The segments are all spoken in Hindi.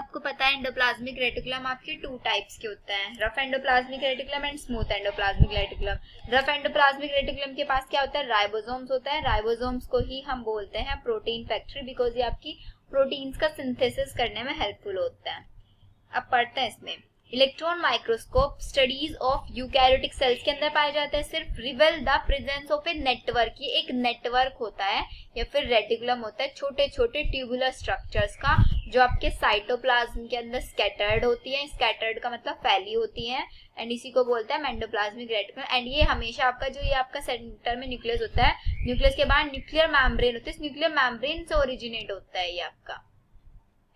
आपको पता है एंडोप्लाज्मिक रेटिकुलम आपके टू टाइप्स के होते हैं, rough endoplasmic reticulum and smooth endoplasmic reticulum. Rough endoplasmic reticulum के पास क्या होता है, राइबोसोम्स होता है। राइबोसोम्स को ही हम बोलते हैं प्रोटीन फैक्ट्री, बिकॉज ये आपकी प्रोटीन्स का सिंथेसिस करने में हेल्पफुल होता है। अब पढ़ते हैं इसमें। Electron microscope studies of eukaryotic cells के अंदर पाए जाते हैं, सिर्फ reveal the presence of a network, ये एक नेटवर्क होता है या फिर रेटिकुलम होता है छोटे छोटे ट्यूबुलर स्ट्रक्चर्स का, जो आपके साइटोप्लाज्म के अंदर स्कैटर्ड होती है। स्कैटर्ड का मतलब फैली होती है, एंड इसी को बोलते हैं एंडोप्लाज्मिक रेटिकुलम। एंड ये हमेशा आपका जो ये आपका सेंटर में न्यूक्लियस होता है, न्यूक्लियस के बाद न्यूक्लियर मेम्ब्रेन होती है, इस न्यूक्लियर मेम्ब्रेन से ओरिजिनेट होता है ये आपका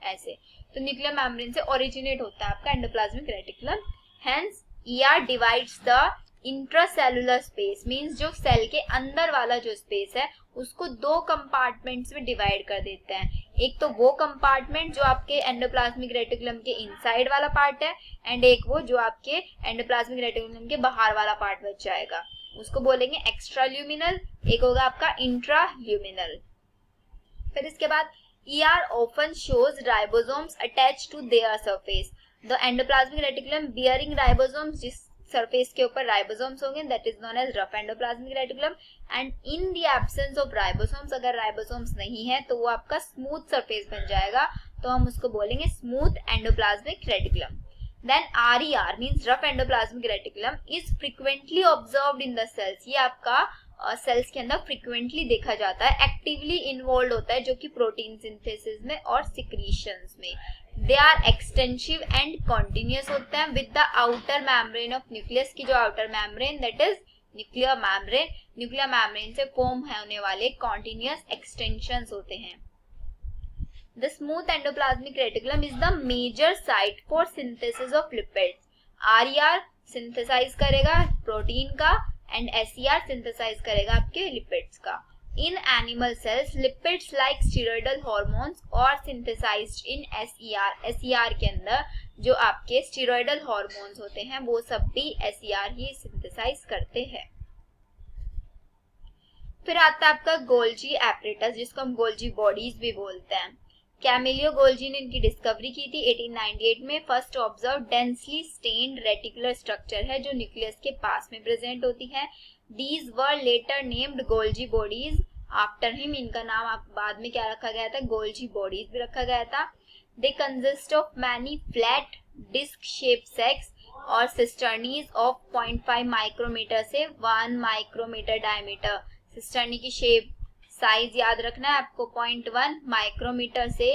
ऐसे, तो न्यूक्लियर मेम्ब्रेन से ओरिजिनेट होता है आपका endoplasmic reticulum. Hence ER divides the intracellular space, means जो सेल के अंदर वाला जो स्पेस है उसको दो कंपार्टमेंट्स में डिवाइड कर देते हैं। एक तो वो कंपार्टमेंट जो आपके एंडोप्लाज्मिक रेटिकुलम के इनसाइड वाला पार्ट है, एंड एक वो जो आपके एंडोप्लाज्मिक रेटिकुलम के बाहर वाला पार्ट बच जाएगा, उसको बोलेंगे एक्स्ट्रा ल्यूमिनल, एक होगा आपका इंट्रा ल्यूमिनल। फिर इसके बाद ER often shows ribosomes attached to their surface. The endoplasmic reticulum bearing ribosomes, जिस सरफेस के ऊपर राइबोसोम्स होंगे, that is known as rough endoplasmic reticulum. And in the absence of ribosomes, अगर राइबोसोम्स नहीं है तो वो आपका स्मूथ सरफेस बन जाएगा, तो हम उसको बोलेंगे smooth endoplasmic reticulum. Then RER means rough endoplasmic reticulum is frequently observed in the cells. ये आपका सेल्स के अंदर फ्रीक्वेंटली देखा जाता है, एक्टिवली इन्वॉल्व होता है जो कि प्रोटीन सिंथेसिस में और सिक्रीशंस में। They are extensive and continuous होते हैं with the outer membrane of nucleus की जो outer membrane that is nuclear membrane, nuclear membrane से फॉर्म होने वाले कॉन्टिन्यूअस एक्सटेंशंस होते हैं। The smooth endoplasmic reticulum is the major site for synthesis of lipids. RER synthesize करेगा प्रोटीन का एंड SER सिंथेसाइज करेगा आपके लिपिड्स का। In animal cells lipids like steroidal hormones और सिंथेसाइज्ड इन SER, SER के अंदर जो आपके स्टीरॉयडल हार्मोन्स होते हैं वो सब भी SER ही सिंथेसाइज करते हैं। फिर आता है आपका गोल्जी एपरेटस, जिसको हम गोल्जी बॉडीज भी बोलते हैं। कैमिलियो गोल्जी ने इनकी डिस्कवरी की थी 1898 में। First observe densely stained reticular structure है जो न्यूक्लियस के पास में प्रेजेंट होती है। These were later named Golgi bodies after him, इनका नाम बाद में क्या रखा गया था, गोल्जी बॉडीज भी रखा गया था। They consist of many flat disc shape sacs और सिस्टर्नीज ऑफ 0.5 माइक्रोमीटर से 1 माइक्रोमीटर डायमीटर। सिस्टर्नी की शेप साइज याद रखना है आपको, 0.1 माइक्रोमीटर से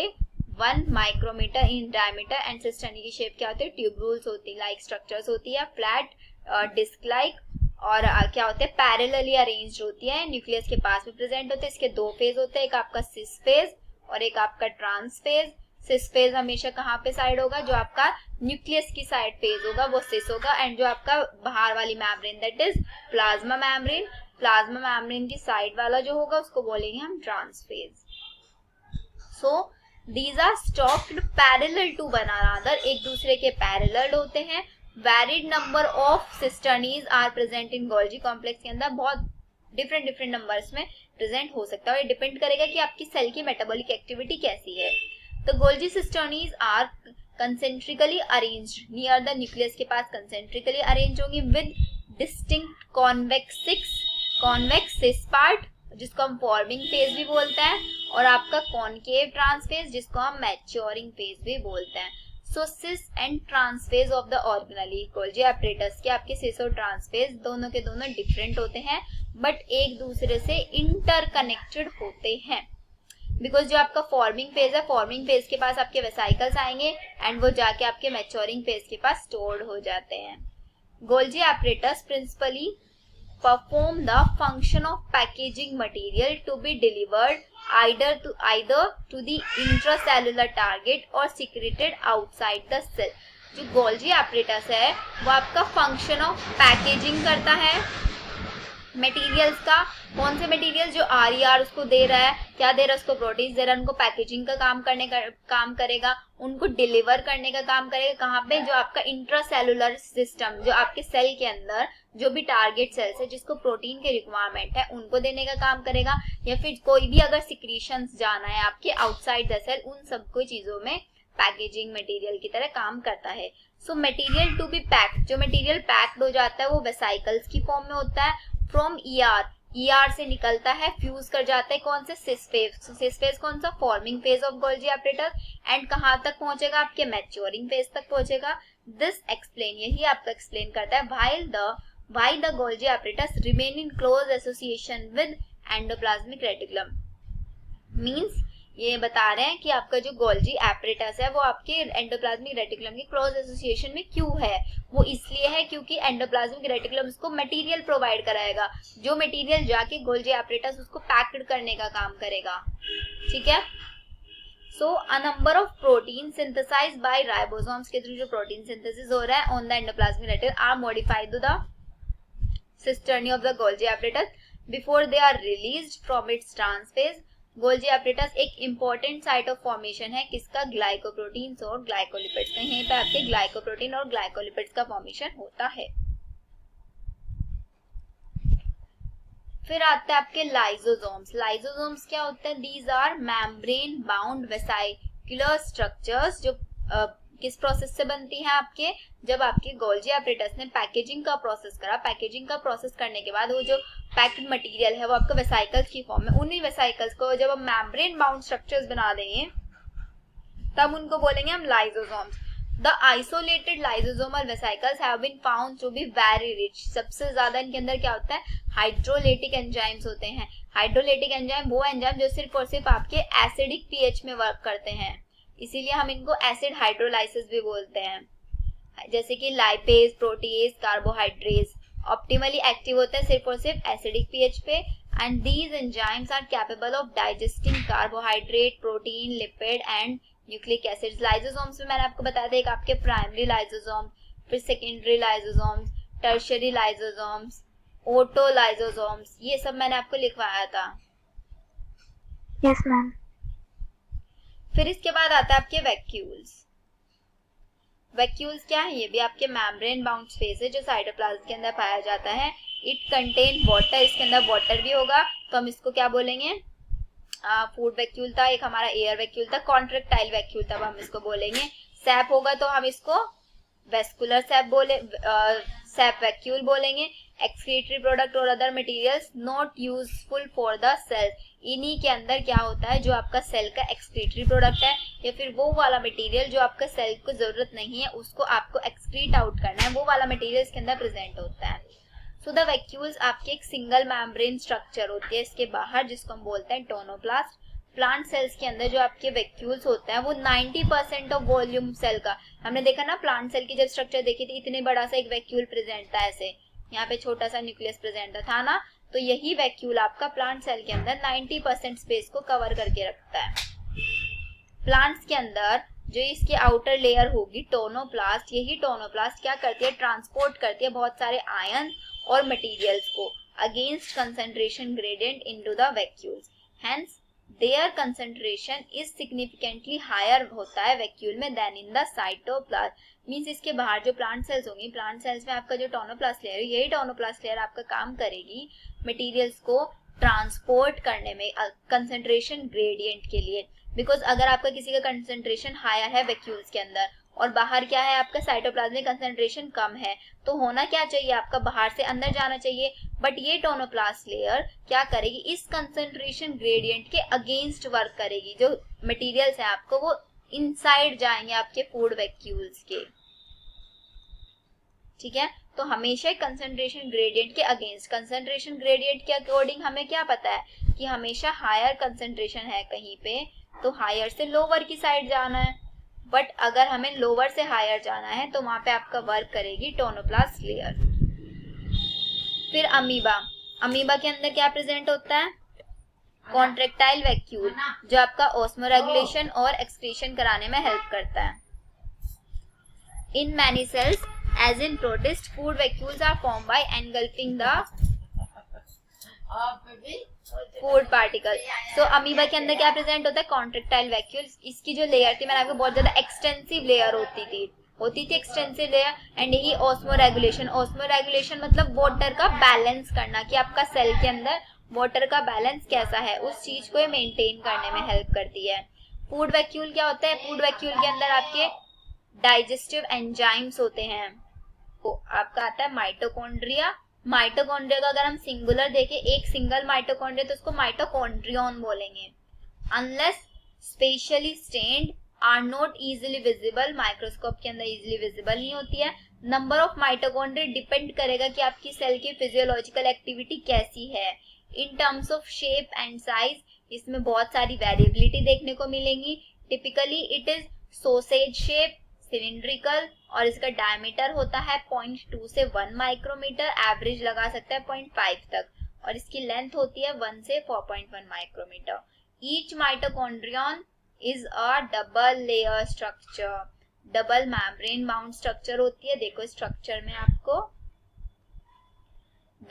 1 micrometre in diameter. And cisternae की शेप क्या होती है, ट्यूब्यूल्स होती है, लाइक स्ट्रक्चर्स होती है, फ्लैट डिस्क लाइक, और क्या होते हैं पैरेलली अरेंज्ड होती है, न्यूक्लियस के पास में प्रेजेंट होते हैं। इसके दो फेज होते हैं, एक आपका सिस फेज और एक आपका ट्रांस फेज। सिस फेज हमेशा कहाँ पे साइड होगा, जो आपका न्यूक्लियस की साइड फेज होगा वो सिस होगा, एंड जो आपका बाहर वाली membrane that is plasma membrane, plasma membrane की साइड वाला जो होगा उसको बोलेंगे हम trans face. So these are stocked parallel to one another, एक दूसरे के पैरेलल होते हैं। Varied number of cisternae are present in Golgi complex के अंदर, बहुत डिफरेंट नंबर्स में प्रेजेंट हो सकता है, और ये डिपेंड करेगा कि आपकी सेल की मेटाबॉलिक एक्टिविटी कैसी है। तो Golgi cisternae are concentrically arranged near the nucleus के पास, कंसेंट्रिकली अरेंज होंगी with distinct convex cis part जिसको हम फॉर्मिंग फेज भी बोलते हैं, और आपका कॉनकेव ट्रांस फेज जिसको हम मैच्योरिंग फेज भी बोलते हैं। So cis and trans face of the organelle Golgi apparatus के आपके सिस और ट्रांस फेज दोनों के दोनों डिफरेंट होते हैं, बट एक दूसरे से इंटरकनेक्टेड होते हैं। बिकॉज जो आपका फॉर्मिंग फेज है, फॉर्मिंग फेज के पास आपके वेसाइकल्स आएंगे एंड वो जाके आपके मैच्योरिंग फेज के पास स्टोर्ड हो जाते हैं। Golgi apparatus principally perform the function of packaging material to be delivered either to the intracellular target or secreted outside the cell। जो गोल्जी एपरेटस है वो आपका फंक्शन ऑफ पैकेजिंग करता है मटेरियल्स का। कौन से मटेरियल, जो RER उसको दे रहा है, क्या दे रहा है उसको, प्रोटीन दे रहा है, उनको पैकेजिंग का काम करेगा, उनको डिलीवर करने का काम करेगा। कहाँ पे, जो आपका इंट्रासेलुलर सिस्टम, जो आपके सेल के अंदर जो भी टारगेट सेल्स है जिसको प्रोटीन के रिक्वायरमेंट है उनको देने का काम करेगा, या फिर कोई भी अगर सिक्रीशंस जाना है आपके आउटसाइड द सेल, उन सबको चीजों में पैकेजिंग मटेरियल की तरह काम करता है। So material to be packed, जो मटेरियल पैक्ड हो जाता है वो वेसाइकल्स की फॉर्म में होता है। फ्रॉम ईआर से निकलता है, फ्यूज कर जाता है कौन से, सिस फेज कौन सा, forming phase of Golgi apparatus, and कहाँ तक पहुंचेगा, आपके मैच्योरिंग फेज तक पहुंचेगा। दिस एक्सप्लेन, यही आपको एक्सप्लेन करता है why the Golgi apparatus remain in close association with endoplasmic reticulum। Means ये बता रहे हैं कि आपका जो गोल्जी एपरेटस है वो आपके एंडोप्लाज्मिक रेटिकुलम के क्लोज एसोसिएशन में क्यों है। वो इसलिए है क्योंकि एंडोप्लाज्मिक रेटिकुलम उसको मटेरियल प्रोवाइड कराएगा, जो मटेरियल जाके गोल्जी एपरेटस उसको पैक्ड करने का काम करेगा। ठीक है। So a number of protein synthesise by ribosomes के थ्रू जो प्रोटीन सिंथेसिस हो रहा है on the endoplasmic reticulum are modified to the cisternae of the Golgi apparatus before they are released from its trans face. Golgi apparatus एक इंपॉर्टेंट साइट ऑफ फॉर्मेशन है किसका, ग्लाइकोप्रोटीन्स और ग्लाइकोलिपिड्स का। यहीं पे आपके ग्लाइकोप्रोटीन और ग्लाइकोलिपिड्स का फॉर्मेशन होता है। फिर आते हैं आपके लाइसोसोम्स। लाइसोसोम्स क्या होते हैं, these are membrane bound vesicular structures जो किस प्रोसेस से बनती है आपके, जब आपके गोल्जी एपरेटस ने पैकेजिंग का प्रोसेस करा, पैकेजिंग का प्रोसेस करने के बाद वो जो पैक्ड मटेरियल है वो आपका वेसाइकल्स की फॉर्म में, उन्हीं वेसाइकल्स को जब हम मेम्ब्रेन बाउंड स्ट्रक्चर्स बना देंगे तब उनको बोलेंगे हम lysosomes. The isolated lysosomal vesicles have been found to be very rich. सबसे ज्यादा इनके अंदर क्या होता है, हाइड्रोलेटिक एंजाइम्स होते हैं। हाइड्रोलेटिक एंजाइम वो एंजाइम जो सिर्फ और सिर्फ आपके एसिडिक पीएच में वर्क करते हैं, इसीलिए हम इनको एसिड हाइड्रोलाइसिस भी बोलते हैं। जैसे कि lipase, protease, carbohydrase optimally active होते हैं सिर्फ और सिर्फ एसिडिक पीएच पे। And these enzymes are capable of digesting carbohydrate, protein, lipid and nucleic acids. Lysosomes में मैंने आपको बताया था एक आपके प्राइमरी लाइसोसोम, फिर secondary lysosomes, tertiary lysosomes, autolysosomes, ये सब मैंने आपको लिखवाया था। Yes ma'am. फिर इसके बाद आता है आपके वैक्यूल्स। वैक्यूल्स क्या है, ये भी आपके मेम्ब्रेन बाउंड स्पेस है जो साइटोप्लाज्म के अंदर पाया जाता है। इट कंटेन वाटर, इसके अंदर वाटर भी होगा तो हम इसको क्या बोलेंगे, फूड वैक्यूल था, एक हमारा एयर वैक्यूल था, कॉन्ट्रेक्टाइल वैक्यूल था, हम इसको बोलेंगे। सैप होगा तो हम इसको वेस्कुलर सैप वैक्यूल बोलेंगे। एक्सक्रीटरी प्रोडक्ट और other materials not useful for the cell, इन्हीं के अंदर क्या होता है जो आपका सेल का एक्सक्रीटरी प्रोडक्ट है या फिर वो वाला मटेरियल जो आपका सेल को जरूरत नहीं है उसको आपको एक्सक्रीट आउट करना है, वो वाला मटेरियल इसके अंदर प्रेजेंट होता है। सो द वैक्यूल्स आपके एक सिंगल मेम्ब्रेन स्ट्रक्चर होती है इसके बाहर जिसको हम बोलते हैं टोनोप्लास्ट। प्लांट सेल्स के अंदर जो आपके वैक्यूल्स होते हैं वो 90% ऑफ वॉल्यूम सेल का, हमने देखा ना प्लांट सेल की जब स्ट्रक्चर देखी थी इतने बड़ा सा एक वैक्यूल प्रेजेंट था, ऐसे यहाँ पे छोटा सा न्यूक्लियस प्रेजेंट था ना, तो यही वैक्यूल आपका प्लांट सेल के अंदर 90% स्पेस को कवर करके रखता है। प्लांट्स के अंदर जो इसकी आउटर लेयर होगी टोनोप्लास्ट, यही टोनोप्लास्ट क्या करती है, ट्रांसपोर्ट करती है बहुत सारे आयन और मटेरियल्स को against concentration gradient into the vacuoles. Hence their concentration is significantly higher होता है वैक्यूल में than in the cytoplasm. Means इसके बाहर जो प्लांट सेल्स होंगी, प्लांट सेल्स में आपका जो टोनोप्लास्ट लेयर है, यही टोनोप्लास्ट लेयर आपका काम करेगी मटेरियल्स को ट्रांसपोर्ट करने में कंसंट्रेशन ग्रेडियंट के लिए। बिकॉज अगर आपका किसी का कंसंट्रेशन हायर है वैक्यूल्स के अंदर और बाहर क्या है आपका साइटोप्लाज्म में कंसंट्रेशन कम है, तो होना क्या चाहिए, आपका बाहर से अंदर जाना चाहिए। बट ये टोनोप्लास्ट लेयर क्या करेगी, इस कंसंट्रेशन ग्रेडियंट के अगेंस्ट वर्क करेगी। जो मटेरियल्स है आपको वो इनसाइड जाएंगे आपके फूड वैक्यूल्स के। ठीक है, तो हमेशा कंसंट्रेशन ग्रेडियंट के अगेंस्ट, कंसंट्रेशन ग्रेडियंट के अकॉर्डिंग हमें क्या पता है कि हमेशा हायर कंसंट्रेशन है कहीं पे तो हायर से लोअर की साइड जाना है। बट अगर हमें लोअर से हायर जाना है तो वहां पे आपका वर्क करेगी टोनोप्लास्ट लेयर। फिर अमीबा, अमीबा के अंदर क्या प्रेजेंट होता है, कॉन्ट्रेक्टाइल वैक्यूल जो आपका ऑस्मोरेगुलेशन और एक्सक्रीशन कराने में हेल्प करता है। In many cells as in protist food vacuoles are form by engulfing the food particle. तो अमीबा के अंदर क्या प्रेजेंट होता है, कॉन्ट्रेक्टाइल वैक्यूल्स। इसकी जो लेयर थी मैंने आपको बहुत ज्यादा एक्सटेंसिव लेयर होती थी एक्सटेंसिव लेयर। एंड यही ऑस्मोरेगुलेशन, ऑस्मोरेगुलेशन मतलब वाटर का बैलेंस करना कि आपका सेल के अंदर वाटर का बैलेंस कैसा है, उस चीज को मेंटेन करने में हेल्प करती है। फूड वैक्यूल क्या होता है? फूड वैक्यूल के अंदर आपके डाइजेस्टिव एंजाइम्स होते हैं। तो आपका आता है माइटोकॉन्ड्रिया। माइटोकॉन्ड्रिया का अगर हम सिंगुलर देखें, एक सिंगल माइटोकॉन्ड्रिया, तो उसको माइटोकॉन्ड्रियन बोलेंगे। Unless specially stained are not easily visible, microscope के अंदर इजिली विजिबल नहीं होती है। नंबर ऑफ माइटोकॉन्ड्रिया डिपेंड करेगा कि आपकी सेल की फिजियोलॉजिकल एक्टिविटी कैसी है। In terms of shape and size इसमें बहुत सारी वेरिएबिलिटी देखने को मिलेंगी। Typically it is sausage shape, cylindrical, और इसका डायमीटर होता है 0.2 से 1 माइक्रोमीटर, एवरेज लगा सकता है 0.5 तक, और इसकी लेंथ होती है 1 से 4.1 micrometre. Each mitochondrion is a double layer structure, double membrane bound structure होती है। देखो स्ट्रक्चर में आपको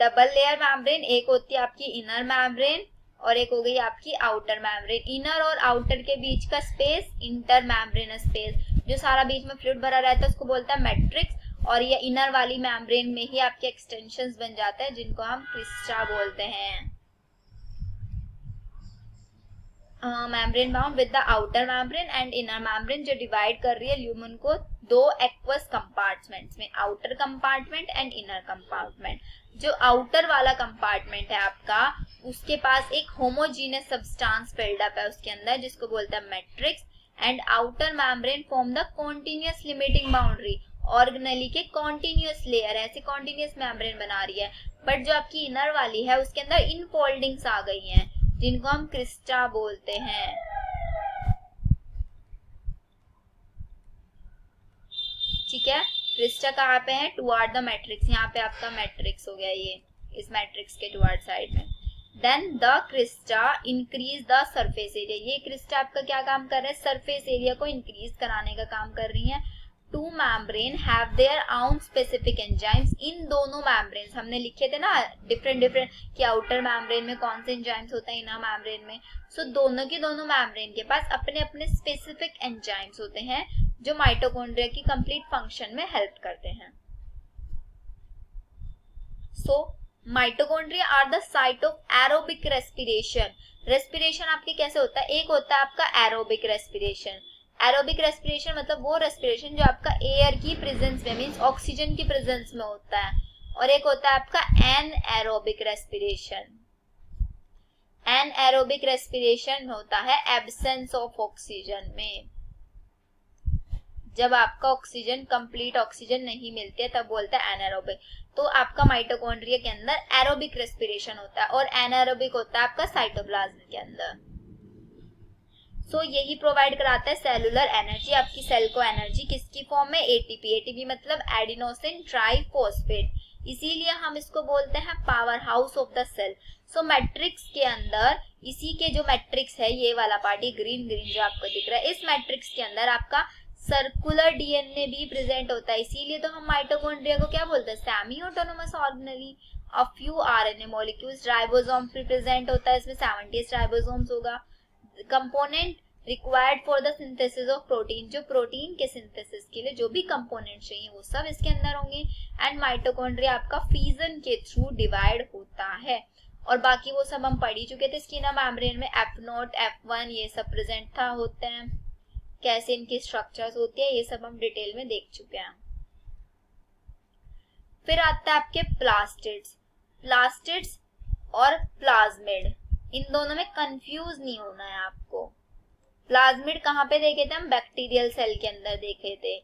डबल लेयर मेम्ब्रेन, एक होती है आपकी इनर मेम्ब्रेन और एक हो गई आपकी आउटर मेम्ब्रेन। इनर और आउटर के बीच का स्पेस इंटर मेम्ब्रेनस स्पेस, जो सारा बीच में फ्लूइड भरा रहता है उसको बोलता है मैट्रिक्स, और ये इनर वाली मेम्ब्रेन में ही आपके एक्सटेंशंस बन जाते हैं जिनको हम क्रिस्टा बोलते हैं। Membrane bound with the outer membrane and inner membrane, जो डिवाइड कर रही है ल्यूमन को दो एक्वस कंपार्टमेंट्स में, outer compartment and inner compartment. जो आउटर वाला कंपार्टमेंट है आपका, उसके पास एक होमोजीनियस सब्सटेंस बिल्डअप है उसके अंदर, जिसको बोलते हैं matrix. And outer membrane form the continuous limiting boundary, organelle के कॉन्टिन्यूअस लेयर, ऐसे कॉन्टिन्यूअस मेम्ब्रेन बना रही है। बट जो आपकी इनर वाली है उसके अंदर इनफोल्डिंग्स आ गई हैं, जिनको हम क्रिस्टा बोलते हैं। ठीक है, क्रिस्टा कहाँ पे है? टुवार्ड द मैट्रिक्स, यहाँ पे आपका मैट्रिक्स हो गया, ये इस मैट्रिक्स के टुवार्ड साइड में। Then the crista increase the surface area, ये क्रिस्टा आपका क्या काम कर रहे हैं? सरफेस एरिया को इंक्रीज कराने का काम कर रही है। Two membrane have their own specific enzymes, इन दोनों मेम्ब्रेन हमने लिखे थे ना डिफरेंट डिफरेंट कि आउटर मेम्ब्रेन में कौन से एंजाइम्स होते हैं, इनर मेम्ब्रेन में। सो दोनों के दोनों मेम्ब्रेन के पास अपने अपने स्पेसिफिक एंजाइम्स होते हैं जो माइटोकॉन्ड्रिया की कंप्लीट फंक्शन में हेल्प करते हैं। So mitochondria are the site of aerobic respiration. Respiration आपके कैसे होता है? एक होता है आपका एरोबिक रेस्पिरेशन। एरोबिक रेस्पिरेशन मतलब वो रेस्पिरेशन जो आपका एयर की प्रेजेंस में, मींस ऑक्सीजन की प्रेजेंस में होता है। और एक होता है आपका एनएरोबिक रेस्पिरेशन। एनएरोबिक रेस्पिरेशन होता है एब्सेंस ऑफ ऑक्सीजन में, जब आपका ऑक्सीजन कंप्लीट ऑक्सीजन नहीं मिलती है तब बोलता है एनारोबिक। तो आपका माइटोकॉन्ड्रिया के अंदर एरोबिक रेस्पिरेशन होता है और एनारोबिक होता है आपका साइटोप्लाज्म के अंदर। सो यही प्रोवाइड कराता है सेलुलर एनर्जी, आपकी सेल को एनर्जी किसकी फॉर्म में? एटीपी। एटीपी मतलब एडिनोसिन ट्राइफॉस्फेट, इसीलिए हम इसको बोलते हैं powerhouse of the cell. So matrix के अंदर, इसी के जो मैट्रिक्स है ये वाला पार्ट, ग्रीन ग्रीन जो आपको दिख रहा है, इस मैट्रिक्स के अंदर आपका सर्कुलर डीएनए भी प्रेजेंट होता है। इसीलिए तो हम माइटोकॉन्ड्रिया को क्या बोलते हैं? Semi autonomous organelle. A few RNA molecules, ribosomes भी प्रेजेंट होता है, इसमें 70 राइबोसोम्स होगा। Component required for the synthesis of protein, जो प्रोटीन के सिंथेसिस के लिए जो भी कंपोनेंट चाहिए वो सब इसके अंदर होंगे। एंड माइटोकॉन्ड्रिया आपका फिजन के थ्रू डिवाइड होता है, और बाकी वो सब हम पढ़ ही चुके थे। स्किना मेम्ब्रेन में F0, F1 ये सब प्रेजेंट था होते हैं, कैसे इनकी स्ट्रक्चर्स होती है ये सब हम डिटेल में देख चुके हैं। फिर आता है आपके प्लास्टिड्स। प्लास्टिड्स और प्लाज्मिड, इन दोनों में कंफ्यूज नहीं होना है आपको। प्लाज्मिड कहाँ पे देखे थे हम? बैक्टीरियल सेल के अंदर देखे थे।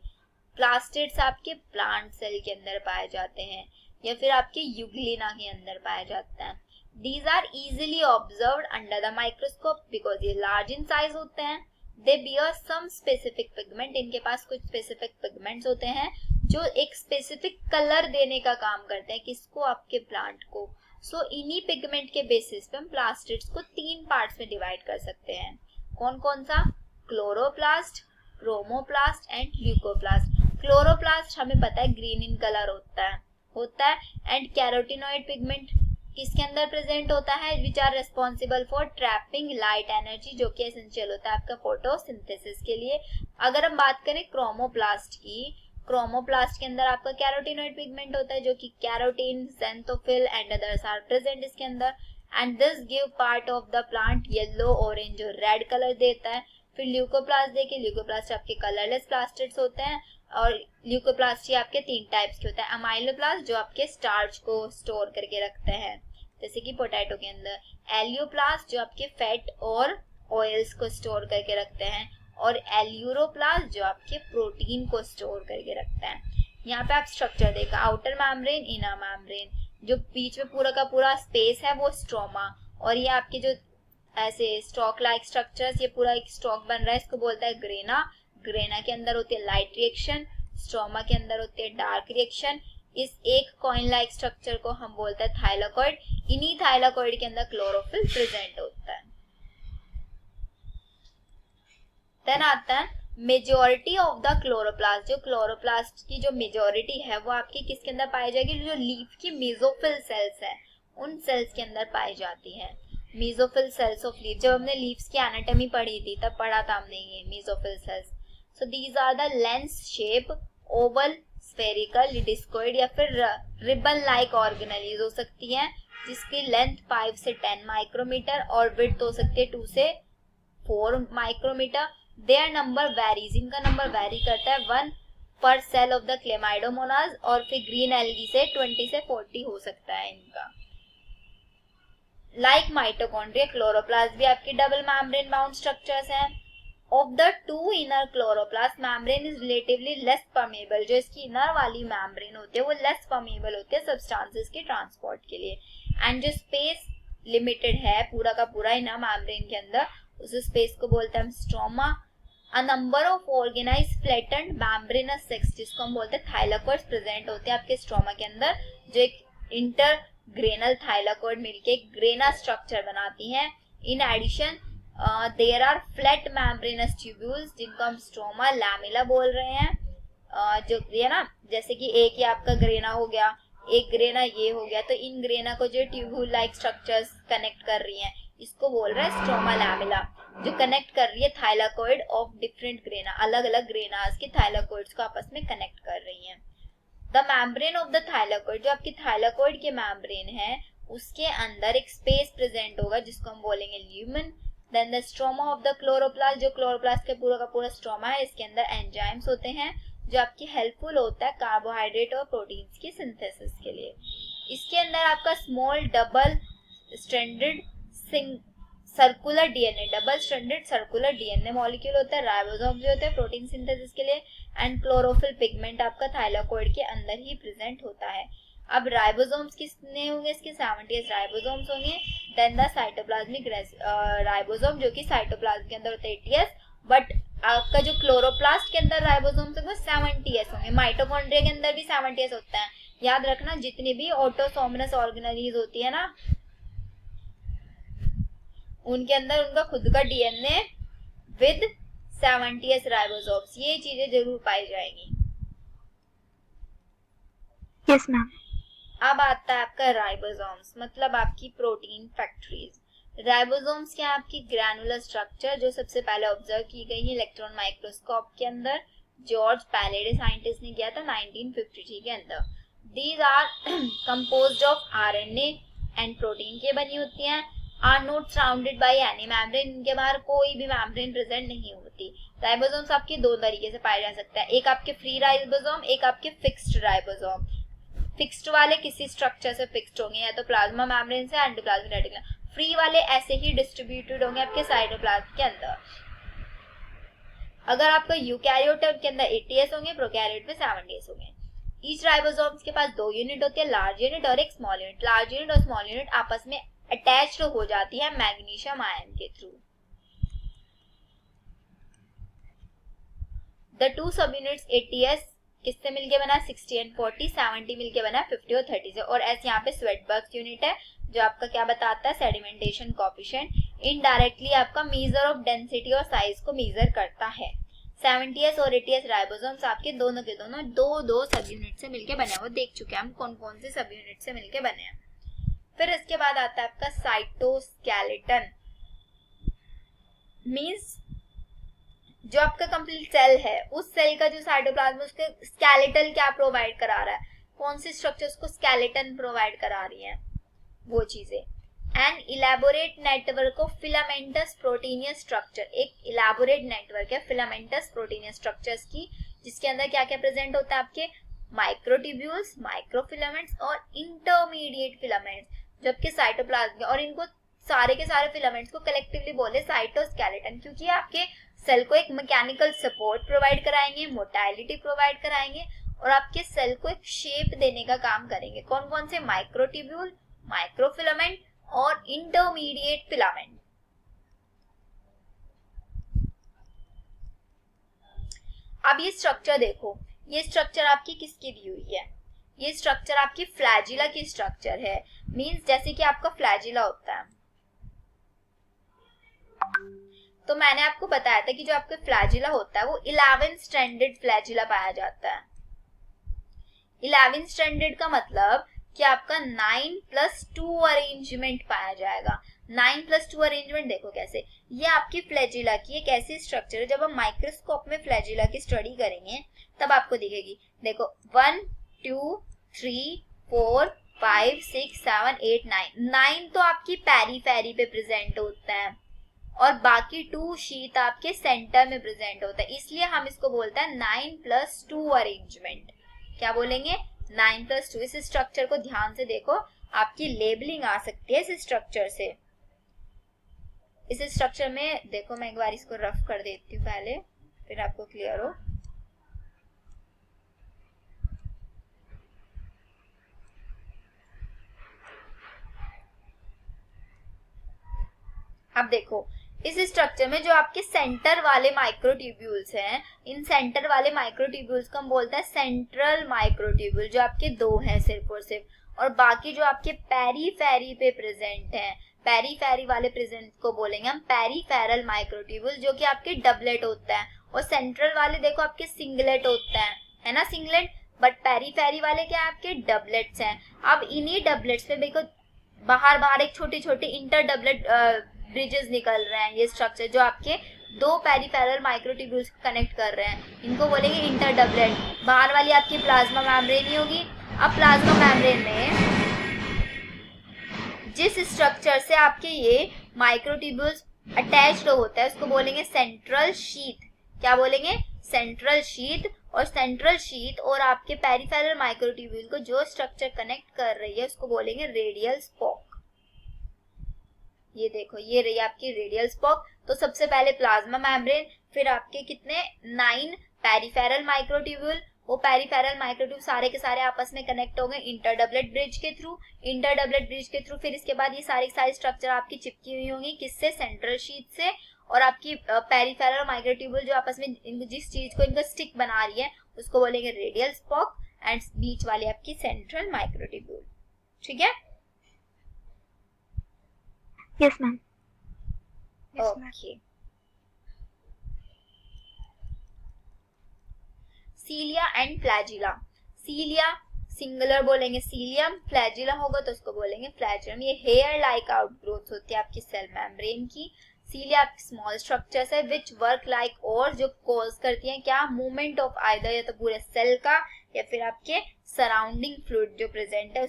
प्लास्टिड्स आपके प्लांट सेल के अंदर पाए जाते हैं, या फिर आपके यूग्लिना के अंदर पाया जाता है। These are easily observed under the microscope because ये large in size होते हैं। They bear some specific pigment, इनके पास कुछ specific pigments होते हैं जो एक specific color देने का काम करते हैं, किसको? आपके प्लांट को। सो इन्हीं पिगमेंट के बेसिस पे हम प्लास्टिड्स को 3 पार्ट्स में डिवाइड कर सकते हैं। कौन कौन सा? Chloroplast, chromoplast and leucoplast. Chloroplast हमें पता है ग्रीन इन कलर होता है। एंड कैरोटिनॉइड पिगमेंट किसके अंदर प्रेजेंट होता है? Which are responsible for trapping light energy, जो कि एसेंशियल होता है आपका फोटोसिंथेसिस के लिए। अगर हम बात करें क्रोमोप्लास्ट की, क्रोमोप्लास्ट के अंदर आपका कैरोटिनॉइड पिगमेंट होता है, जो कि carotene, xanthophyll and others are present इसके अंदर। And this give part of the plant yellow orange, जो रेड कलर देता है। फिर ल्यूकोप्लास्ट देखिए, ल्यूकोप्लास्ट आपके कलरलेस प्लास्टिड्स होते हैं और ल्यूकोप्लास्ट आपके 3 टाइप्स के होते हैं। अमाइलोप्लास्ट जो आपके स्टार्च को स्टोर करके रखते हैं जैसे कि पोटैटो के अंदर, एल्यूप्लास्ट जो आपके फैट और ऑयल्स को स्टोर करके रखते हैं, और एल्यूरोप्लास्ट जो आपके प्रोटीन को स्टोर करके रखते हैं। यहाँ पे आप स्ट्रक्चर देखा, आउटर मेम्ब्रेन, इनर मेम्ब्रेन, जो बीच में पूरा का पूरा स्पेस है वो स्ट्रोमा, और ये आपके जो ऐसे स्टॉक लाइक स्ट्रक्चर्स, ये पूरा एक स्टॉक बन रहा है, इसको बोलता है ग्रेना। ग्रेना के अंदर होती है लाइट रिएक्शन, स्ट्रोमा के अंदर होती है डार्क रिएक्शन। इस एक कॉइन लाइक स्ट्रक्चर को हम बोलते हैं थाइलाकॉइड। इन्हीं थाइलाकॉइड के अंदर क्लोरोफिल प्रेजेंट होता है। देन आता है मेजोरिटी ऑफ द क्लोरोप्लास्ट। जो क्लोरोप्लास्ट की जो मेजोरिटी है वो आपकी किसके अंदर पाई जाएगी, जो लीफ की मेसोफिल सेल्स है उन सेल्स के अंदर पाई जाती है। मेसोफिल सेल्स ऑफ लीफ, जब हमने लीव्स की एनाटॉमी पढ़ी थी तब पढ़ा था हमने ये mesophyll cells. So these are the lens shape, oval, spherical, discoid या फिर रिबन लाइक ऑर्गेनेलीज हो सकती हैं जिसकी लेंथ 5 से 10 माइक्रोमीटर और विड्थ हो सकती है 2 से 4 माइक्रोमीटर। देयर नंबर वेरीज, इनका नंबर वेरी करता है 1 पर सेल ऑफ द क्लेमाइडोमोनास, और फिर ग्रीन एल्गी से 20 से 40 हो सकता है इनका। लाइक माइटोकॉन्ड्रिया, क्लोरोप्लास्ट भी आपकी डबल मेम्ब्रेन बाउंड स्ट्रक्चर्स हैं। Of the 2 inner chloroplast, membrane is relatively less permeable. जो इसकी इनर वाली मेम्ब्रेन होती है वो लेस परमेबल होती है सब्सटेंसेस के ट्रांसपोर्ट के लिए। एंड जो स्पेस लिमिटेड है पूरा का पूरा इनर मेम्ब्रेन के अंदर, उस स्पेस को बोलते हैं हम stroma. A number of organised flattened membranous sacs, जिसको हम बोलते हैं थाइलाकॉइड्स, प्रेजेंट होते हैं आपके स्ट्रोमा के अंदर, जो एक इंटर ग्रेनल थाइलाकॉइड मिलके एक ग्रेना स्ट्रक्चर बनाती हैं। In addition there are flat membranous tubules, जिनको हम स्ट्रोमा लैमेला बोल रहे हैं। जो ये ना, जैसे कि एक ये आपका ग्रेना हो गया, एक ग्रेना ये हो गया, तो इन ग्रेना को जो ट्यूब्यूल लाइक स्ट्रक्चर्स कनेक्ट कर रही हैं इसको बोल रहा है स्ट्रोमा लैमेला, जो कनेक्ट कर रही है थाइलाकॉइड ऑफ डिफरेंट ग्रेना, अलग अलग ग्रेनास के थाइलाकॉइड्स को आपस में कनेक्ट कर रही हैं। The membrane of the thylakoid, जो आपकी थाइलाकॉइड के मेम्ब्रेन है उसके अंदर एक स्पेस प्रेजेंट होगा जिसको हम बोलेंगे lumen. Then the stroma of the chloroplast, जो क्लोरोप्लास्ट के पूरा का पूरा स्ट्रोमा है, इसके अंदर एंजाइम्स होते हैं जो आपकी हेल्पफुल होता है कार्बोहाइड्रेट और प्रोटीन्स की सिंथेसिस के लिए। इसके अंदर आपका small double stranded circular DNA, double stranded circular DNA molecule होता है, राइबोसोम भी होते हैं प्रोटीन सिंथेसिस के लिए, एंड क्लोरोफिल पिगमेंट आपका थाइलाकॉइड के अंदर ही प्रेजेंट होता है। अब राइबोसोम्स कितने होंगे, इसके 70 राइबोसोम्स होंगे। देन द साइटोप्लाज्मिक राइबोसोम, जो कि साइटोप्लाज्म के अंदर होते हैं 80s, बट आपका जो क्लोरोप्लास्ट के अंदर राइबोसोम्स होंगे 70s होंगे। माइटोकॉन्ड्रिया के अंदर भी 70s होता है। याद रखना, जितनी भी ऑटोसोमनस ऑर्गेनेलीज होती है ना, उनके अंदर उनका खुद का डीएनए विद 70s राइबोसोम्स, ये चीजें जरूर पाई जाएंगी। Yes ma'am. अब आता है आपका राइबोसोम्स, मतलब आपकी प्रोटीन फैक्ट्रीज। राइबोसोम्स क्या, आपकी ग्रैनुलर स्ट्रक्चर जो सबसे पहले ऑब्जर्व की गई है इलेक्ट्रॉन माइक्रोस्कोप के अंदर, जॉर्ज पैलेडे साइंटिस्ट ने किया था 1953 के अंदर। These are composed of RNA and protein के बनी होती हैं। Are not surrounded by any membrane, इनके बाहर कोई भी मेम्ब्रेन प्रेजेंट नहीं होती। राइबोसोम्स आपके 2 तरीके से पाए जा सकते हैं, एक आपके फ्री राइबोसोम, एक आपके फिक्स्ड राइबोसोम। फिक्स्ड वाले किसी स्ट्रक्चर से फिक्स्ड होंगे, या तो प्लाज्मा मेम्ब्रेन से, एंडोप्लाज्मिक रेटिकुलम। फ्री वाले ऐसे ही डिस्ट्रीब्यूटेड होंगे आपके साइटोप्लाज्म के अंदर। अगर आपका यूकैरियोट है उनके अंदर 80s होंगे, प्रोकैरियोट में 70s होंगे। ईच राइबोसोम्स के पास 2 यूनिट होती है, लार्ज यूनिट और एक स्मॉल यूनिट। लार्ज यूनिट और स्मॉल यूनिट आपस में अटैच्ड हो जाती है मैग्नीशियम आयन के थ्रू। द 2 सब यूनिट्स 80s किससे मिलके बना, 60 and 40, 70 मिलके बना 50 और 30 से। और ऐसे यहाँ पे स्वेटबर्ग यूनिट है जो आपका क्या बताता है, सेडिमेंटेशन कोएफिशिएंट। इनडायरेक्टली आपका मेजर ऑफ डेंसिटी और साइज को मेजर करता है। 70s और 80s राइबोसोम्स आपके दोनों के दोनों 2 सब यूनिट से मिलके बने हुए, देख चुके हैं हम कौन कौन से सब यूनिट से मिलके बने हैं। फिर इसके बाद आता है आपका साइटोस्केलेटन, मींस जो आपका कंप्लीट सेल है उस सेल का जो साइटोप्लाज्म उसके स्केलेटल क्या प्रोवाइड करा रहा है, कौन सी स्ट्रक्चर्स को स्केलेटन प्रोवाइड करा रही है, वो चीजें। N elaborate network of filamentous proteinaceous structure, एक इलेबोरेट नेटवर्क है फिलामेंटस प्रोटीनियस स्ट्रक्चर्स की, जिसके अंदर क्या क्या प्रेजेंट होता है आपके माइक्रोट्यूब्यूल्स, माइक्रोफिलामेंट्स और इंटरमीडिएट फिलामेंट्स, जबकि साइटोप्लाज्म, और इनको सारे के सारे फिलामेंट्स को कलेक्टिवली बोले साइटोस्केलेटन, क्योंकि आपके सेल को एक मैकेनिकल सपोर्ट प्रोवाइड कराएंगे, मोटाइलिटी प्रोवाइड कराएंगे और आपके सेल को एक शेप देने का काम करेंगे। कौन कौन से? माइक्रोट्यूब्यूल, माइक्रोफिलामेंट और इंटरमीडिएट फिलामेंट। अब ये स्ट्रक्चर देखो, ये स्ट्रक्चर आपकी किसकी दी हुई है? ये स्ट्रक्चर आपकी फ्लैजिला की स्ट्रक्चर है। मींस जैसे कि आपका फ्लैजिला होता है, तो मैंने आपको बताया था कि जो आपका फ्लैजिला होता है वो 11 स्ट्रैंडेड फ्लैजिला पाया जाता है। 11 स्ट्रैंडेड का मतलब कि आपका 9+2 अरेंजमेंट पाया जाएगा। 9+2 अरेंजमेंट देखो कैसे, ये आपकी फ्लैजिला की एक ऐसी स्ट्रक्चर है, जब हम माइक्रोस्कोप में फ्लैजिला की स्टडी करेंगे तब आपको दिखेगी। देखो 1 2 3 4 5 6 7 8 9 तो आपकी पेरीफेरी पे प्रेजेंट होता है और बाकी 2 शीट आपके सेंटर में प्रेजेंट होता है, इसलिए हम इसको बोलते हैं 9+2 अरेंजमेंट। क्या बोलेंगे? 9+2। इस स्ट्रक्चर को ध्यान से देखो, आपकी लेबलिंग आ सकती है इस स्ट्रक्चर से। इस स्ट्रक्चर में देखो, मैं एक बार इसको रफ कर देती हूँ पहले, फिर आपको क्लियर हो। अब देखो इस स्ट्रक्चर में जो आपके सेंटर वाले माइक्रोट्यूब्यूल्स हैं, इन सेंटर वाले माइक्रोट्यूब्यूल्स को हम बोलते हैं सेंट्रल माइक्रोट्यूब्यूल, जो आपके 2 हैं सिर्फ और सिर्फ, और बाकी जो आपके पेरीफेरी पे प्रेजेंट हैं, पेरीफेरी वाले प्रेजेंट को बोलेंगे हम पेरीफेरल माइक्रोट्यूब्यूल, जो कि आपके डबलेट होता है, और सेंट्रल वाले देखो आपके सिंगलेट होता है ना, सिंगलेट, बट पेरीफेरी वाले क्या है? आपके डबलेट्स हैं। अब इन्हीं डबलेट्स पे देखो बाहर बाहर एक छोटी छोटी इंटर डबलेट ब्रिजेस निकल रहे हैं, ये स्ट्रक्चर जो आपके 2 पेरीफेरल माइक्रोट्यूब्यूल्स को कनेक्ट कर रहे हैं, इनको बोलेंगे इंटर डबलेट। बाहर वाली आपकी प्लाज्मा मेम्ब्रेन ही होगी। अब प्लाज्मा मेम्ब्रेन में जिस स्ट्रक्चर से आपके ये माइक्रोट्यूब्यूल्स अटैच्ड होता है उसको बोलेंगे सेंट्रल शीथ। क्या बोलेंगे? Central sheath. और सेंट्रल शीथ और आपके पेरीफेरल माइक्रोट्यूब्यूल को जो स्ट्रक्चर कनेक्ट कर रही है उसको बोलेंगे रेडियल स्पोक। ये देखो, ये रही आपकी रेडियल स्पोक। तो सबसे पहले प्लाज्मा मेम्ब्रेन, फिर आपके कितने 9 पेरीफेरल माइक्रोट्यूब्यूल, वो पेरीफेरल माइक्रोट्यूब सारे के सारे आपस में कनेक्ट हो गए इंटर डबलेट ब्रिज के थ्रू, इंटर डबलेट ब्रिज के थ्रू। फिर इसके बाद ये सारी स्ट्रक्चर आपकी चिपकी हुई होंगी, किससे? सेंट्रल शीथ से। और आपकी पेरीफेरल माइक्रोट्यूब्यूल जो आपस में जिस चीज को इनका स्टिक बना रही है उसको बोलेंगे रेडियल स्पोक, एंड बीच वाली आपकी सेंट्रल माइक्रोट्यूब्यूल। ठीक है? Yes, ma'am. Okay. Cilia and flagella. Cilia singular बोलेंगे सीलियम, फ्लैजिला होगा तो उसको बोलेंगे फ्लैजिलम। ये हेयर लाइक आउटग्रोथ होती है आपकी सेल मेम्ब्रेन की। सीलिया स्मॉल स्ट्रक्चर्स है विच वर्क लाइक, और जो कॉज करती है क्या? मूवमेंट ऑफ आइदर या तो पूरे सेल का या फिर आपके सराउंडिंग फ्लूइड जो प्रेजेंट है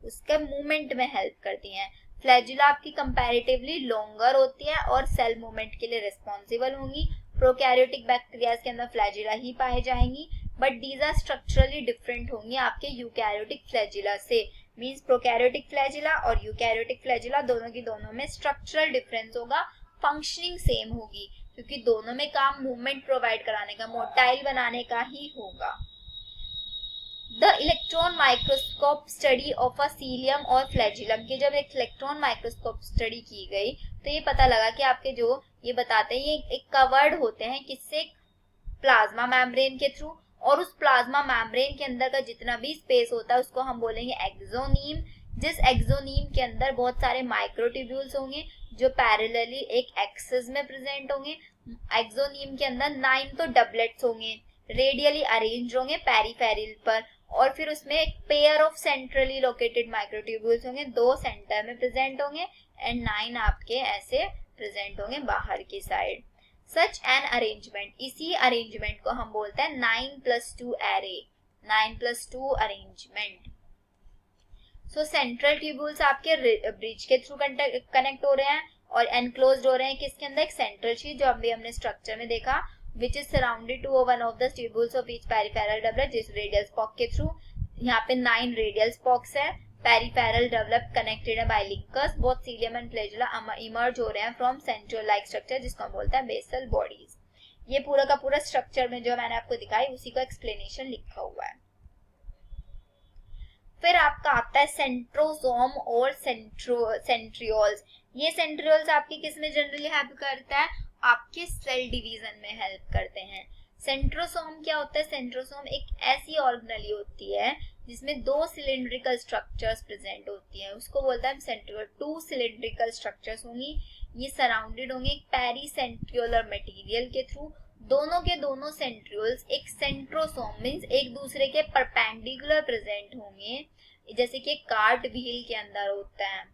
उसके मूवमेंट में हेल्प करती हैं। फ्लैजिला आपकी कंपैरेटिवली लॉन्गर होती है और सेल मूवमेंट के लिए रिस्पॉन्सिबल होंगी। प्रोकैरियोटिक बैक्टीरिया के अंदर फ्लैजिला ही पाए जाएंगी, but these are structurally different होंगी आपके यूकैरियोटिक फ्लैजिला से। मींस प्रोकैरियोटिक फ्लैजिला और यूकैरियोटिक फ्लैजिला दोनों में स्ट्रक्चरल डिफरेंस होगा, फंक्शनिंग सेम होगी, क्योंकि दोनों में काम मूवमेंट प्रोवाइड कराने का, मोटाइल बनाने का ही होगा। The electron microscope study of a cilium और फ्लैजिलम की जब एक इलेक्ट्रॉन माइक्रोस्कोप स्टडी की गई तो ये पता लगा कि आपके जो ये बताते हैं ये एक कवर्ड होते हैं किससे? प्लाज्मा मेम्ब्रेन के थ्रू, और उस प्लाज्मा मेम्ब्रेन के अंदर का जितना भी स्पेस होता है उसको हम बोलेंगे एक्सोनीम। जिस एक्सोनीम के अंदर बहुत सारे माइक्रोट्यूब्यूल्स होंगे जो पैरेलली एक एक्सिस में प्रेजेंट होंगे। एक्सोनीम के अंदर 9 तो डबलेट्स होंगे, रेडियली अरेंज होंगे पेरीफेरल पर, और फिर उसमें एक pair of centrally located microtubules होंगे, 2 सेंटर में प्रेजेंट होंगे एंड 9 आपके ऐसे प्रेजेंट होंगे बाहर की साइड। सच एन अरेंजमेंट, इसी अरेंजमेंट को हम बोलते हैं 9+2 एरे, 9+2 अरेंजमेंट। सो सेंट्रल ट्यूब्यूल्स आपके ब्रिज के थ्रू कनेक्ट हो रहे हैं और एनक्लोज्ड हो रहे हैं किसके अंदर, एक सेंट्रल शीट जो अभी हमने स्ट्रक्चर में देखा, which is surrounded to one of the tubules of each peripheral doublet, जिस रेडियल स्पॉक के थ्रू। यहाँ पे 9 रेडियल स्पॉक्स है, पेरिफेरल डेवलप कनेक्टेड है by linkers, both cilium and flagellum emerge हो रहे हैं फ्रॉम सेंट्रियोल लाइक स्ट्रक्चर जिसको हम बोलते हैं बेसल बॉडीज। ये पूरा का पूरा स्ट्रक्चर में जो मैंने आपको दिखाई उसी का एक्सप्लेनेशन लिखा हुआ है। फिर आपका आता है सेंट्रोसोम और सेंट्रियोल्स। ये सेंट्रियोल्स आपकी किस में जनरली हेल्प करता है, आपके सेल डिवीजन में हेल्प करते हैं। सेंट्रोसोम क्या होता है, सेंट्रोसोम एक ऐसी ऑर्गेनेली होती है जिसमें 2 सिलिंड्रिकल स्ट्रक्चर्स प्रेजेंट होती है, उसको बोलते हैं सेंट्रियोल। 2 सिलिंड्रिकल स्ट्रक्चर्स होंगी, ये सराउंडेड होंगे एक पेरीसेंट्रियोलर मटेरियल के थ्रू। दोनों के दोनों सेंट्रियोल्स एक सेंट्रोसोम मींस एक दूसरे के परपेंडिकुलर प्रेजेंट होंगे, जैसे कि कार्ड व्हील के अंदर होता है।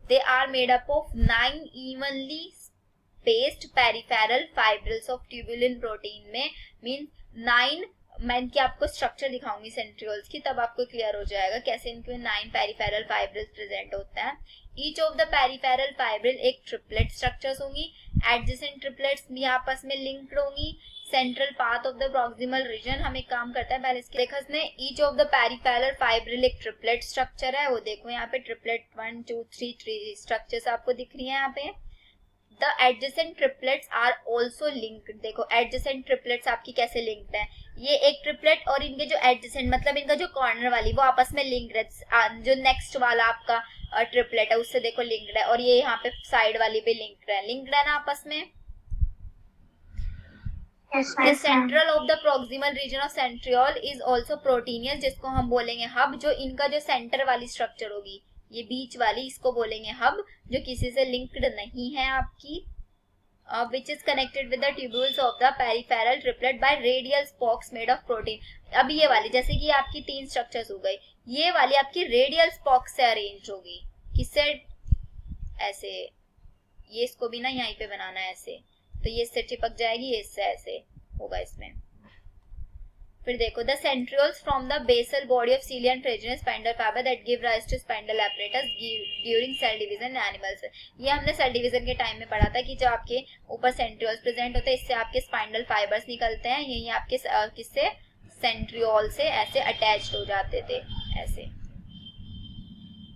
They are made up of 9 evenly spaced peripheral fibrils of tubulin protein में, मींस 9, मैं इनकी आपको स्ट्रक्चर दिखाऊंगी सेंट्रियोल्स की, तब आपको क्लियर हो जाएगा कैसे इनके 9 पेरिफेरल फाइब्रिल्स प्रेजेंट होता है। Each of the peripheral fibril एक ट्रिपलेट स्ट्रक्चर्स होंगी, एडजेसेंट ट्रिपलेट्स भी आपस में लिंक्ड होंगी। Central part of the proximal region हम एक काम करते हैं, पहले इसके देखा इसने each of the peripheral fibril एक ट्रिपलेट स्ट्रक्चर है, वो देखो यहाँ पे ट्रिपलेट 1 2 3 3 स्ट्रक्चर्स आपको दिख रही है यहाँ पे। The adjacent triplets are also linked, देखो एडजेसेंट ट्रिपलेट्स आपकी कैसे लिंक्ड है, ये एक ट्रिपलेट और इनके जो एडजेसेंट मतलब इनका जो कॉर्नर वाली वो आपस में लिंक्ड है, जो नेक्स्ट वाला आपका ट्रिपलेट है उससे देखो लिंक्ड है, और ये यहाँ पे साइड वाली भी लिंक्ड है ना आपस में। The central of the proximal region of centriole is also proteinous, जिसको हम बोलेंगे हब, जो इनका जो सेंटर वाली स्ट्रक्चर होगी ये बीच वाली, इसको बोलेंगे हब, जो किसी से लिंक्ड नहीं है आपकी, which is connected with the tubules of the peripheral triplet by radial spokes made of protein। अब ये वाली जैसे कि आपकी 3 स्ट्रक्चर्स हो गई, ये वाली आपकी रेडियल स्पॉक्स से अरेंज होगी, किससे, ऐसे, ये इसको भी ना यहीं पे बनाना है ऐसे, तो ये इससे चिपक जाएगी, ये इससे ऐसे होगा इसमें। फिर देखो the centrioles from the basal body of cilia and ट्रेजनस spindle fibre that give rise to spindle apparatus during cell division animals. ये हमने सेल डिवीजन के टाइम में पढ़ा था कि जब आपके ऊपर सेंट्रियोल्स प्रेजेंट होते हैं इससे आपके स्पाइंडल फाइबर्स निकलते हैं, यही आपके किससे, सेंट्रियोल से ऐसे अटैच्ड हो जाते थे, ऐसे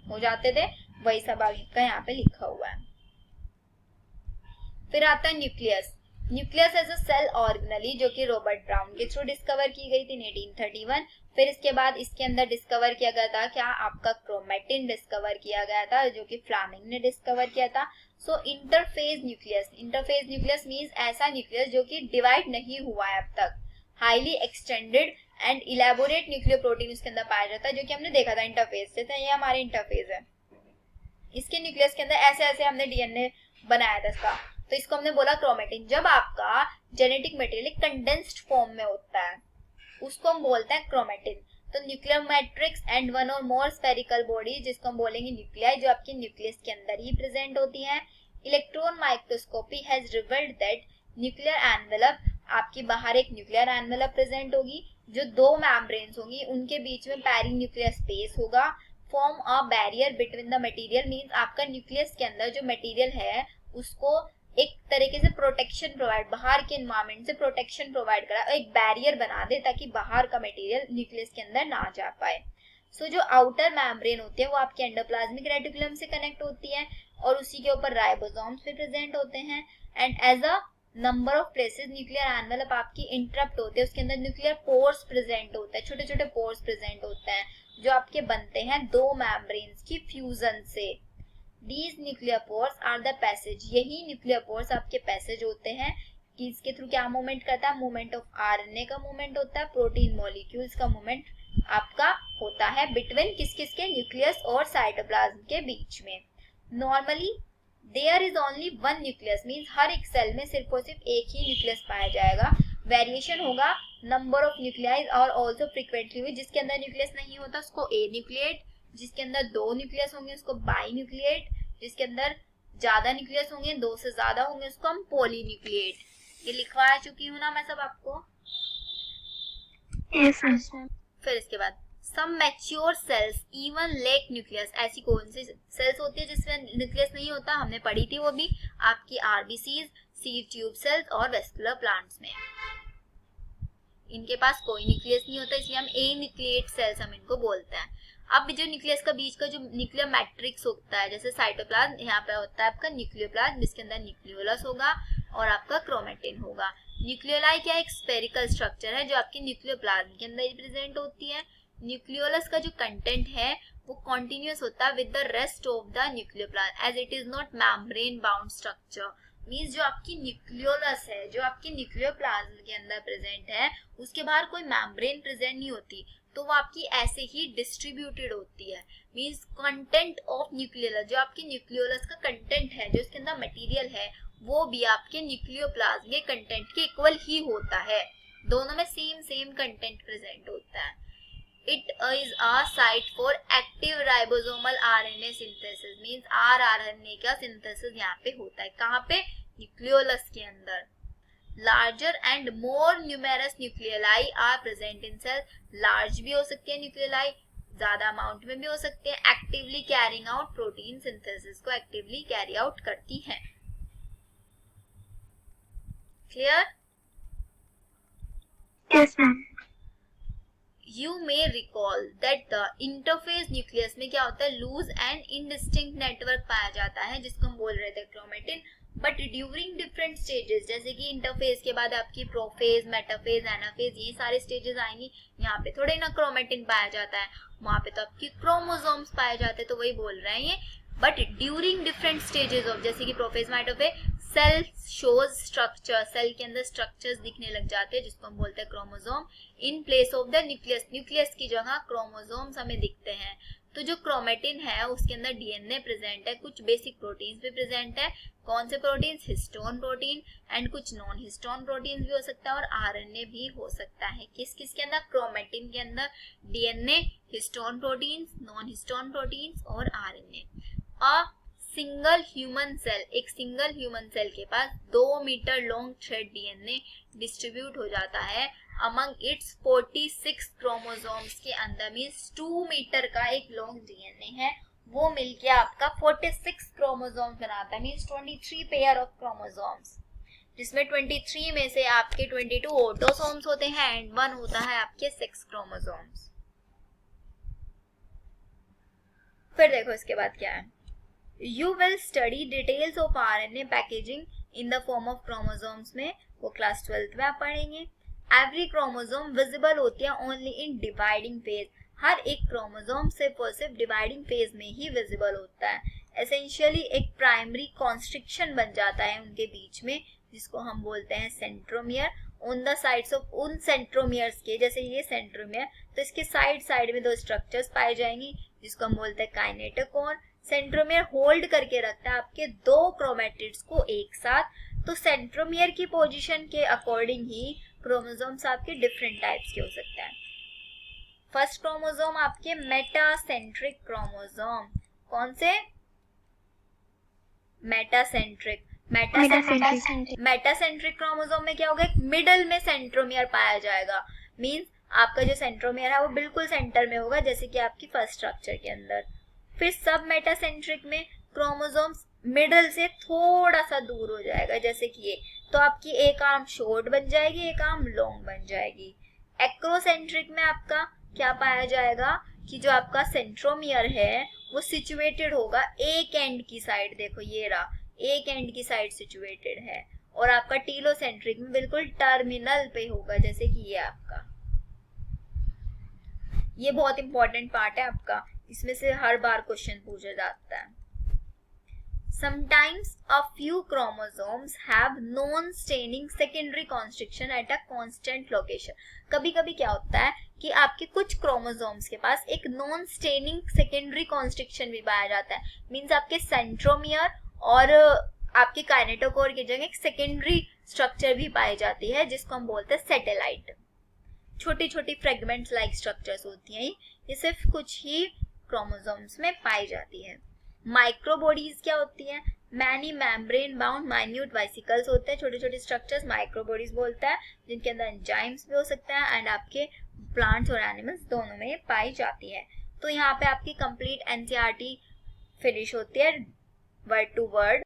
हो जाते थे, वही सब आपका यहाँ पे लिखा हुआ है। फिर आता है nucleus. Nucleus as a cell organelle जो कि रॉबर्ट ब्राउन के थ्रू डिस्कवर की गई थी 1831। फिर इसके बाद इसके अंदर डिस्कवर किया गया था क्या, आपका क्रोमेटिन डिस्कवर किया गया था जो कि फ्लेमिंग ने डिस्कवर किया था। So interphase nucleus, interphase nucleus means ऐसा न्यूक्लियस जो कि डिवाइड नहीं हुआ है अब तक, highly extended and elaborate nuclear protein उसके अंदर पाया जाता है, जो कि हमने देखा था इंटरफेज से, ये हमारे इंटरफेज है। इसके न्यूक्लियस के अंदर ऐसे ऐसे हमने डीएनए बनाया था इसका, तो इसको हमने बोला क्रोमेटिन। जब आपका जेनेटिक मटेरियल कंडेंस्ड फॉर्म में होता है उसको हम बोलते हैं क्रोमेटिन। तो न्यूक्लियर मैट्रिक्स एंड वन और मोर स्फेरिकल बॉडी जिसको हम बोलेंगे न्यूक्लियाई, जो आपके न्यूक्लियस के अंदर ही प्रेजेंट होती है। Electron microscopy has revealed that nuclear envelope, आपकी बाहर एक न्यूक्लियर एनवेलप प्रेजेंट होगी, जो 2 मेम्ब्रेन्स होंगी, उनके बीच में पेरी न्यूक्लियर स्पेस होगा, form a barrier between the material, means आपका न्यूक्लियस के अंदर जो मटेरियल है उसको एक तरीके से प्रोटेक्शन प्रोवाइड, बाहर के एनवायरनमेंट से प्रोटेक्शन प्रोवाइड करा, एक बैरियर बना दे ताकि बाहर का मटेरियल न्यूक्लियस के अंदर ना जा पाए। सो जो आउटर मेम्ब्रेन होती है वो आपके एंडोप्लाज्मिक रेटिकुलम से कनेक्ट होती है और उसी के ऊपर राइबोसोम्स भी प्रेजेंट होते हैं। And as a number of places nuclear envelope आपकी इंटरप्ट होते हैं, उसके अंदर न्यूक्लियर पोर्स प्रेजेंट होते हैं, छोटे छोटे पोर्स प्रेजेंट होते हैं जो आपके बनते हैं 2 मेम्ब्रेन्स की फ्यूजन से। These nuclear pores are the passage, यही न्यूक्लियर पोर्स आपके पैसेज होते हैं कि इसके थ्रू क्या मूवमेंट करता है, मूवमेंट ऑफ आरएनए का मूवमेंट होता है, प्रोटीन मॉलिक्यूल्स का मूवमेंट आपका होता है बिटवीन किस किस के, न्यूक्लियस और साइटोप्लाज्म के बीच में। Normally there is only 1 nucleus, means हर एक सेल में सिर्फ और सिर्फ एक ही न्यूक्लियस पाया जाएगा। वेरिएशन होगा नंबर ऑफ न्यूक्लियाई और ऑल्सो फ्रीक्वेंटली हुई, जिसके अंदर न्यूक्लियस नहीं होता उसको ए न्यूक्लिएट, जिसके अंदर 2 न्यूक्लियस होंगे उसको बाई न्यूक्लिएट, जिसके अंदर ज्यादा न्यूक्लियस होंगे 2 से ज्यादा होंगे उसको हम पॉली न्यूक्लिएट। ये लिखवा चुकी हूँ ना मैं सब आपको। Yes, फिर इसके बाद some mature cells even lack nucleus, ऐसी कौन सी सेल्स होती है जिसमें न्यूक्लियस नहीं होता, हमने पढ़ी थी वो भी आपकी आरबीसीज, सीड ट्यूब सेल्स और वेस्कुलर प्लांट्स में। इनके पास कोई न्यूक्लियस नहीं होता, इसलिए हम ए न्यूक्लिएट सेल्स हम इनको बोलते हैं। अब जो न्यूक्लियस का बीच का जो न्यूक्लियर मैट्रिक्स होता है, जैसे साइटोप्लाज्म, यहाँ पे होता है आपका न्यूक्लियोप्लाज्म जिसके अंदर न्यूक्लियोलस होगा और आपका क्रोमेटिन होगा। न्यूक्लियोलाई क्या एक स्फेरिकल स्ट्रक्चर है जो आपके न्यूक्लियोप्लाज्म के अंदर प्रेजेंट होती है। न्यूक्लियोलस का जो कंटेंट है वो कॉन्टिन्यूस होता है with the rest of the nucleoplasm as it is not membrane bound structure. Means जो आपकी न्यूक्लियोलस है, जो आपके न्यूक्लियोप्लाज्म के अंदर प्रेजेंट है, उसके बाहर कोई मेम्ब्रेन प्रेजेंट नहीं होती, तो वो आपकी ऐसे ही डिस्ट्रीब्यूटेड होती है। मींस कंटेंट ऑफ न्यूक्लियोलस, जो आपके न्यूक्लियोलस का कंटेंट है, जो इसके अंदर मटेरियल है, वो भी आपके न्यूक्लियोप्लाज्म के कंटेंट के इक्वल ही होता है। दोनों में सेम कंटेंट प्रेजेंट होता है। It is a site for active ribosomal RNA synthesis. Means RNA का सिंथेसिस यहाँ पे होता है। कहाँ पे? न्यूक्लियोलस के अंदर। Larger and more numerous nucleoli are present in cell. Large भी हो सकते हैं न्यूक्लियोलाई, ज्यादा अमाउंट में भी हो सकते हैं। Actively carrying out protein synthesis को एक्टिवली कैरी आउट करती हैं। Clear? Yes, ma'am. You may recall that the interphase nucleus में क्या होता है, लूज एंड इनडिस्टिंक्ट नेटवर्क पाया जाता है जिसको हम बोल रहे थे chromatin. But during different stages, जैसे कि इंटरफेज के बाद आपकी प्रोफेज, मेटाफेज, एनाफेज, ये सारे स्टेजेस आएंगी। यहाँ पे थोड़े ना क्रोमेटिन पाया जाता है, वहां पे तो आपकी क्रोमोसोम्स पाए जाते हैं, तो वही बोल रहे हैं ये। But during different stages of, जैसे कि prophase, metaphase, cell shows structure, cell के अंदर स्ट्रक्चर्स दिखने लग जाते हैं जिसको हम बोलते हैं chromosome. In place of the nucleus, nucleus की जगह क्रोमोसोम्स हमें दिखते हैं। तो जो क्रोमेटिन है उसके अंदर डीएनए प्रेजेंट है, कुछ बेसिक प्रोटीन्स भी प्रेजेंट है। कौन से प्रोटीन्स? हिस्टोन प्रोटीन एंड कुछ नॉन हिस्टोन प्रोटीन्स भी हो सकता है और आरएनए भी हो सकता है। किस किस के अंदर? क्रोमेटिन के अंदर DNA, histone proteins, non histone proteins और RNA. A single human cell, एक सिंगल ह्यूमन सेल के पास 2 metre long thread DNA distribute हो जाता है अमंग इट्स 46 क्रोमोसोम्स के अंदर। मींस 2 मीटर का एक लॉन्ग डीएनए है, वो मिलके आपका 46 क्रोमोसोम्स बनाता है। मींस 23 पेयर ऑफ क्रोमोसोम्स, जिसमें 23 में से आपके 22 ऑटोसोम्स होते हैं एंड 1 होता है आपके 6 क्रोमोसोम्स। फिर देखो इसके बाद क्या है। You will study details of RNA packaging in the form of chromosomes में, वो क्लास 12th में आप पढ़ेंगे। Every chromosome visible होती है only in dividing phase। हर एक क्रोमोसोम सिर्फ और सिर्फ डिवाइडिंग फेज में ही विजिबल होता है। एसेंशियली एक प्राइमरी कॉन्स्ट्रिक्शन बन जाता है उनके बीच में, जिसको हम बोलते हैं centromere. On the sides of, उन सेंट्रोमियर्स के, जैसे ये सेंट्रोमियर, तो इसके साइड में 2 स्ट्रक्चर्स पाए जाएंगी जिसको हम बोलते हैं काइनेटोकोर। सेंट्रोमियर होल्ड करके रखता है आपके 2 क्रोमेटिड्स को एक साथ। तो सेंट्रोमियर की पोजीशन के अकॉर्डिंग ही क्रोमोसोम्स आपके डिफरेंट टाइप्स के हो सकते हैं। फर्स्ट क्रोमोसोम आपके मेटासेंट्रिक क्रोमोसोम। कौन से? मेटासेंट्रिक। मेटासेंट्रिक क्रोमोसोम में क्या होगा, एक मिडल में सेंट्रोमियर पाया जाएगा। मींस आपका जो सेंट्रोमियर है वो बिल्कुल सेंटर में होगा, जैसे कि आपकी फर्स्ट स्ट्रक्चर के अंदर। फिर सब मेटासेंट्रिक में क्रोमोसोम्स मिडल से थोड़ा सा दूर हो जाएगा, जैसे कि ये, तो आपकी एक आर्म शॉर्ट बन जाएगी, एक आर्म लॉन्ग बन जाएगी। एक्रोसेंट्रिक में आपका क्या पाया जाएगा कि जो आपका सेंट्रोमियर है वो सिचुएटेड होगा एक एंड की साइड। देखो ये रहा, एक एंड की साइड सिचुएटेड है। और आपका टीलोसेंट्रिक में बिल्कुल टर्मिनल पे होगा, जैसे कि ये आपका। ये बहुत इंपॉर्टेंट पार्ट है आपका, इसमें से हर बार क्वेश्चन पूछा जाता है। Sometimes a few chromosomes have non-staining secondary constriction at a constant location। कभी कभी क्या होता है कि आपके कुछ क्रोमोसोम्स के पास एक नॉन स्टेनिंग सेकेंडरी कॉन्स्ट्रिक्शन भी पाया जाता है। मींस आपके सेंट्रोमियर और आपके काइनेटोकोर की जगह एक सेकेंडरी स्ट्रक्चर भी पाई जाती है जिसको हम बोलते हैं सैटेलाइट। छोटी छोटी फ्रेगमेंट्स लाइक स्ट्रक्चर्स होती हैं, ये सिर्फ कुछ ही क्रोमोसोम्स में पाई जाती है। माइक्रोबॉडीज क्या होती हैं? Many membrane bound minute vesicles होते हैं, छोटे छोटे स्ट्रक्चर्स, माइक्रोबॉडीज बोलता है, जिनके अंदर एंजाइम्स भी हो सकता है एंड आपके प्लांट्स और एनिमल्स दोनों में पाई जाती है। तो यहाँ पे आपकी कंप्लीट एनसीईआरटी फिनिश होती है वर्ड टू वर्ड